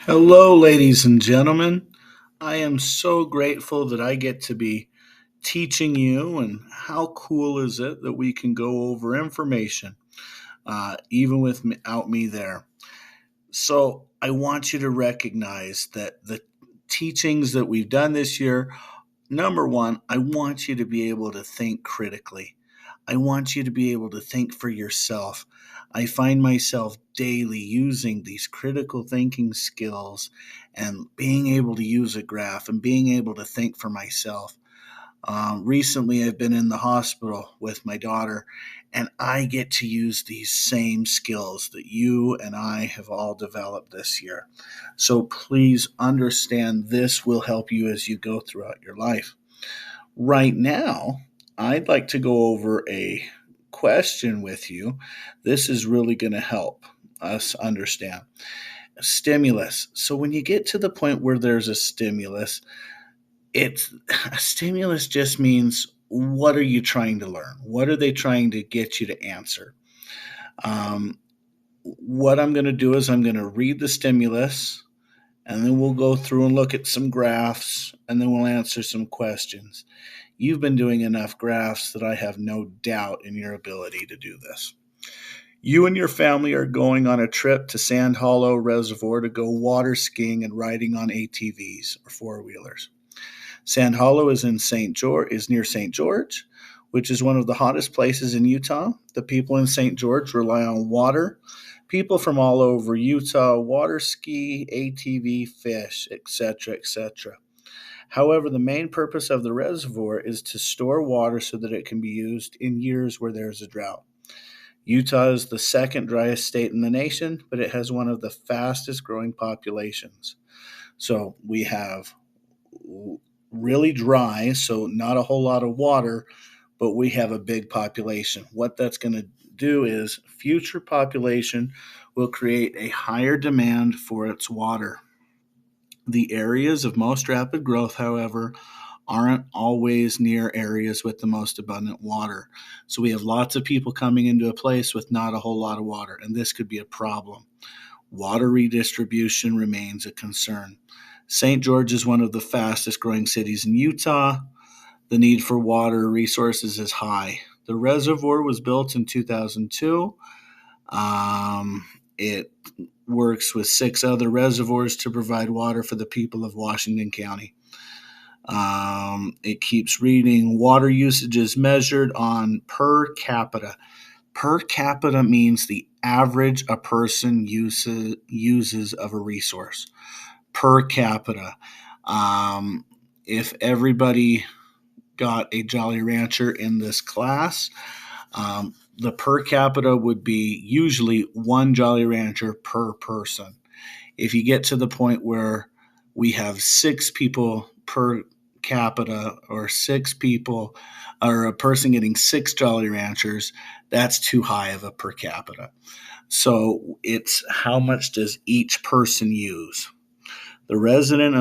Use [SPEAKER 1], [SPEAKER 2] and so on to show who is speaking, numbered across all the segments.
[SPEAKER 1] Hello, ladies and gentlemen. I am so grateful that I get to be teaching you, and how cool is it that we can go over information, even without me there. So, I want you to recognize that the teachings that we've done this year, number one, I want you to be able to think critically. I want you to be able to think for yourself. I find myself daily using these critical thinking skills and being able to use a graph and being able to think for myself. Recently, I've been in the hospital with my daughter, and I get to use these same skills that you and I have all developed this year. So please understand this will help you as you go throughout your life. Right now, I'd like to go over a question with you. This is really going to help us understand stimulus. So, when you get to the point where there's a stimulus, it's a stimulus just means what are you trying to learn? What are they trying to get you to answer? Um, what I'm going to do is I'm going to read the stimulus, and then we'll go through and look at some graphs, and then we'll answer some questions. You've been doing enough graphs that I have no doubt in your ability to do this. You and your family are going on a trip to Sand Hollow Reservoir to go water skiing and riding on ATVs or four wheelers. Sand Hollow is near St. George, which is one of the hottest places in Utah. The people in St. George rely on water. People from all over Utah water ski, ATV, fish, etc., etc. However, the main purpose of the reservoir is to store water so that it can be used in years where there is a drought. Utah is the second driest state in the nation, but it has one of the fastest growing populations. So we have really dry, so not a whole lot of water, but we have a big population. What that's going to do is future population will create a higher demand for its water. The areas of most rapid growth, however, aren't always near areas with the most abundant water. So we have lots of people coming into a place with not a whole lot of water, and this could be a problem. Water redistribution remains a concern. St. George is one of the fastest growing cities in Utah. The need for water resources is high. The reservoir was built in 2002. It works with six other reservoirs to provide water for the people of Washington County. It keeps reading water usage is measured on per capita. Per capita means the average a person uses of a resource. Per capita. If everybody got a Jolly Rancher in this class, the per capita would be usually one Jolly Rancher per person. If you get to the point where we have six people per capita, or six people, or a person getting six Jolly Ranchers, that's too high of a per capita. So it's how much does each person use? The residents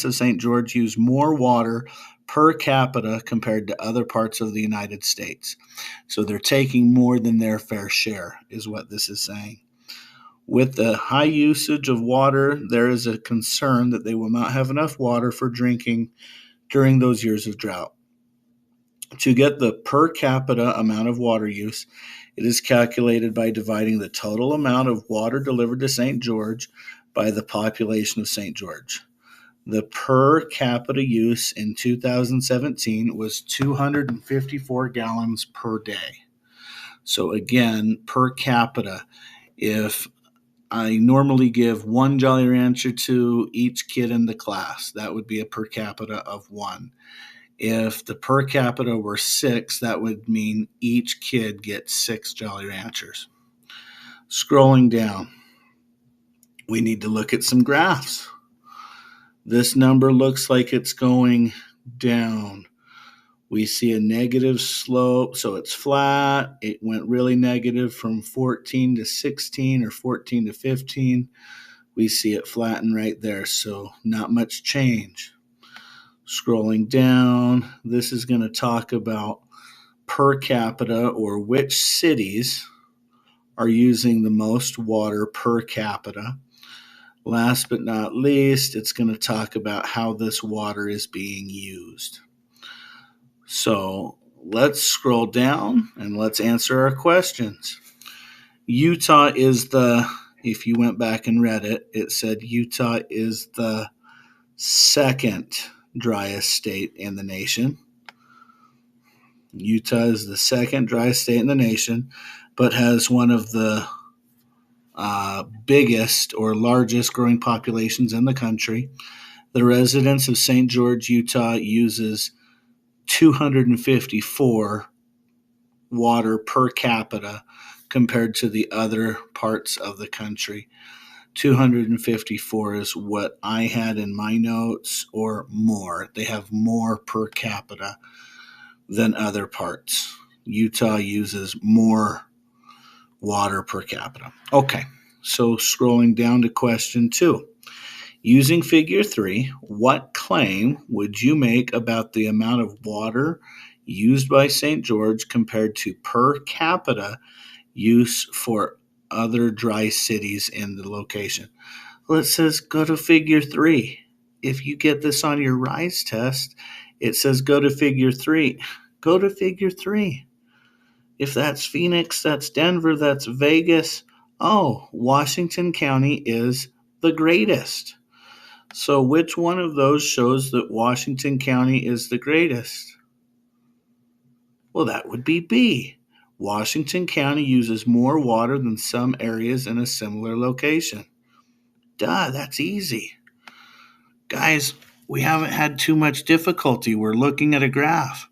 [SPEAKER 1] of St. George use more water per capita compared to other parts of the United States. So they're taking more than their fair share, is what this is saying. With the high usage of water, there is a concern that they will not have enough water for drinking during those years of drought. To get the per capita amount of water use, it is calculated by dividing the total amount of water delivered to St. George by the population of St. George. The per capita use in 2017 was 254 gallons per day. So, again, per capita, if I normally give one Jolly Rancher to each kid in the class, that would be a per capita of one. If the per capita were six, that would mean each kid gets six Jolly Ranchers. Scrolling down, we need to look at some graphs. This number looks like it's going down. We see a negative slope, so it's flat. It went really negative from 14 to 16 or 14 to 15. We see it flatten right there, so not much change. Scrolling down, this is going to talk about per capita, or which cities are using the most water per capita. Last but not least, it's going to talk about how this water is being used. So let's scroll down and let's answer our questions. Utah is if you went back and read it, it said Utah is the second driest state in the nation. Utah is the second driest state in the nation, but has one of the biggest or largest growing populations in the country. The residents of St. George, Utah uses 254 water per capita compared to the other parts of the country. 254 is what I had in my notes, or more. They have more per capita than other parts. Utah uses more water per capita. Okay, so scrolling down to question 2. Using figure 3, what claim would you make about the amount of water used by St. George compared to per capita use for other dry cities in the location? Well, it says go to figure 3. If you get this on your RISE test, it says go to figure 3. Go to figure 3. If that's Phoenix, that's Denver, that's Vegas. Oh, Washington County is the greatest. So which one of those shows that Washington County is the greatest? Well, that would be B. Washington County uses more water than some areas in a similar location. Duh, that's easy. Guys, we haven't had too much difficulty. We're looking at a graph.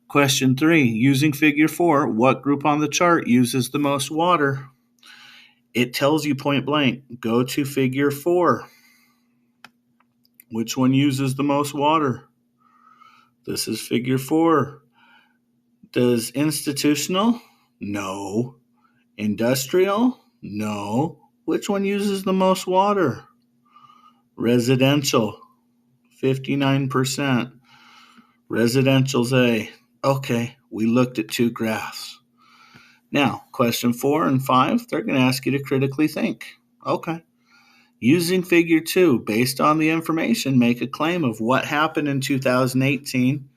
[SPEAKER 1] Question 3, using figure 4, what group on the chart uses the most water? It tells you point blank, go to figure 4. Which one uses the most water? This is figure 4. Does institutional? No. Industrial? No. Which one uses the most water? Residential, 59%. Residential's A. Okay, we looked at 2 graphs. Now, question 4 and 5, they're going to ask you to critically think. Okay. Using figure 2, based on the information, make a claim of what happened in 2018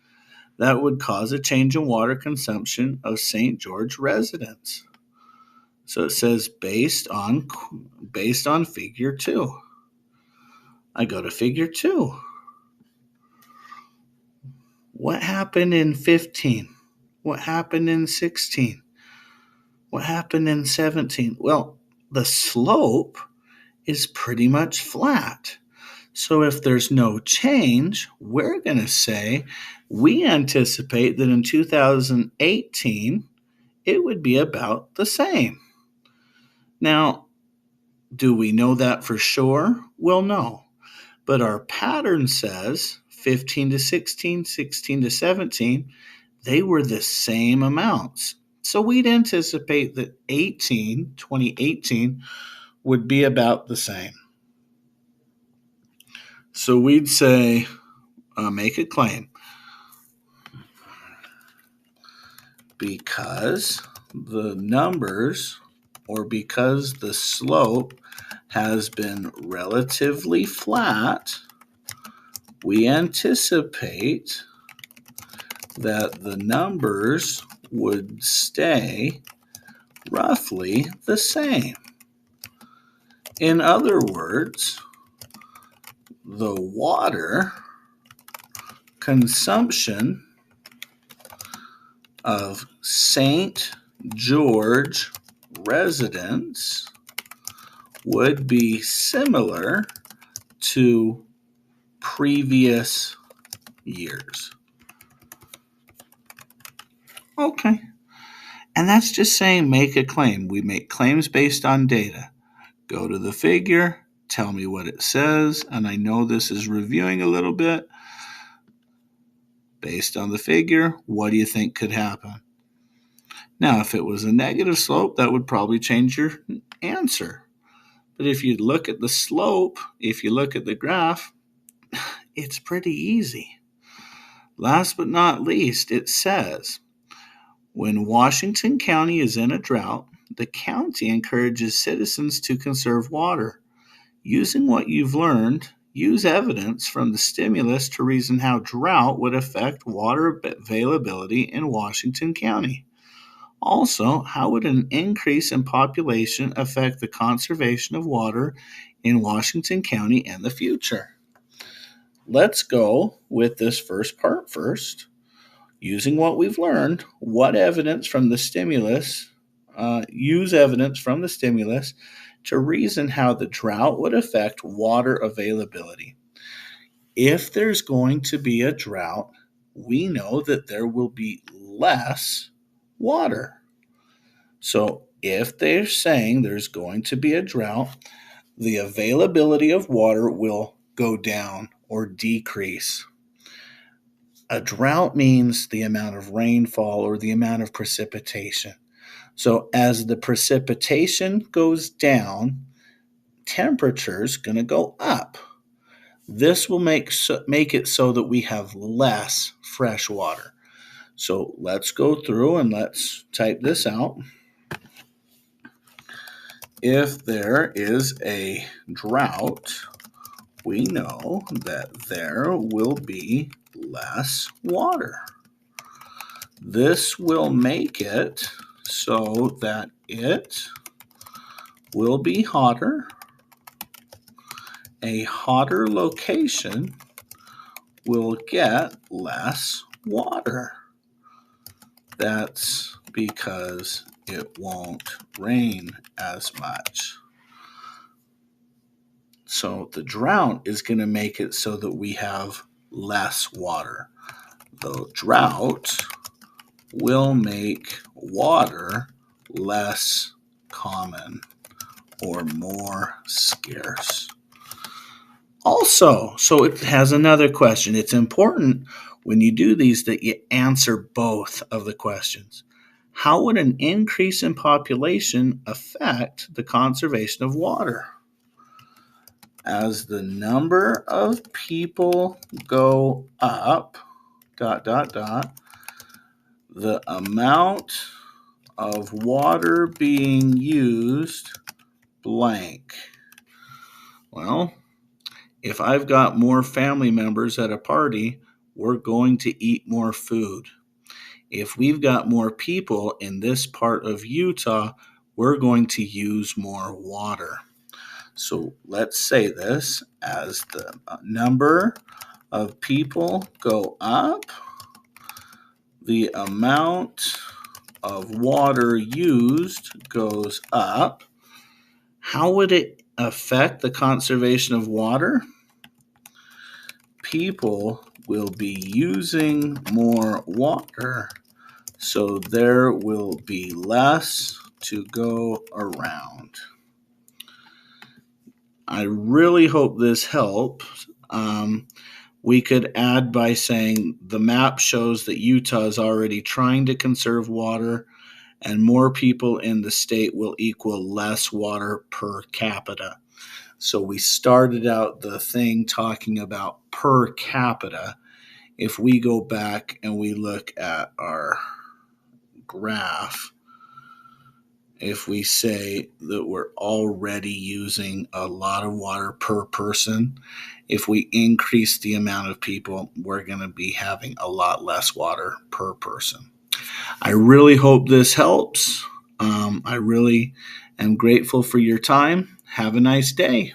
[SPEAKER 1] that would cause a change in water consumption of St. George residents. So it says based on figure 2. I go to figure 2. What happened in 15? What happened in 16? What happened in 17? Well, the slope is pretty much flat. So if there's no change, we're going to say we anticipate that in 2018, it would be about the same. Now, do we know that for sure? Well, no. But our pattern says 15 to 16, 16 to 17, they were the same amounts. So we'd anticipate that 2018, would be about the same. So we'd say, make a claim. Because the numbers, or because the slope has been relatively flat, we anticipate that the numbers would stay roughly the same. In other words, the water consumption of St. George residents would be similar to previous years. Okay. And that's just saying make a claim. We make claims based on data. Go to the figure, tell me what it says, and I know this is reviewing a little bit. Based on the figure, what do you think could happen? Now, if it was a negative slope, that would probably change your answer. But if you look at the slope, if you look at the graph, it's pretty easy. Last but not least, it says, when Washington County is in a drought, the county encourages citizens to conserve water. Using what you've learned, use evidence from the stimulus to reason how drought would affect water availability in Washington County. Also, how would an increase in population affect the conservation of water in Washington County in the future? Let's go with this first part first. Using what we've learned, what evidence from the stimulus, use evidence from the stimulus to reason how the drought would affect water availability. If there's going to be a drought, we know that there will be less water. So if they're saying there's going to be a drought, the availability of water will go down or decrease. A drought means the amount of rainfall or the amount of precipitation. So as the precipitation goes down, temperature's going to go up. This will make it so that we have less fresh water. So let's go through and let's type this out. If there is a drought, we know that there will be less water. This will make it so that it will be hotter. A hotter location will get less water. That's because it won't rain as much. So the drought is going to make it so that we have less water. The drought will make water less common or more scarce. Also, so it has another question. It's important when you do these that you answer both of the questions. How would an increase in population affect the conservation of water? As the number of people go up, the amount of water being used, blank. Well, if I've got more family members at a party, we're going to eat more food. If we've got more people in this part of Utah, we're going to use more water. So let's say this: as the number of people go up, the amount of water used goes up. How would it affect the conservation of water? People will be using more water, so there will be less to go around. I really hope this helps. We could add by saying the map shows that Utah is already trying to conserve water, and more people in the state will equal less water per capita. So we started out the thing talking about per capita. If we go back and we look at our graph, if we say that we're already using a lot of water per person, if we increase the amount of people, we're going to be having a lot less water per person. I really hope this helps. I really am grateful for your time. Have a nice day.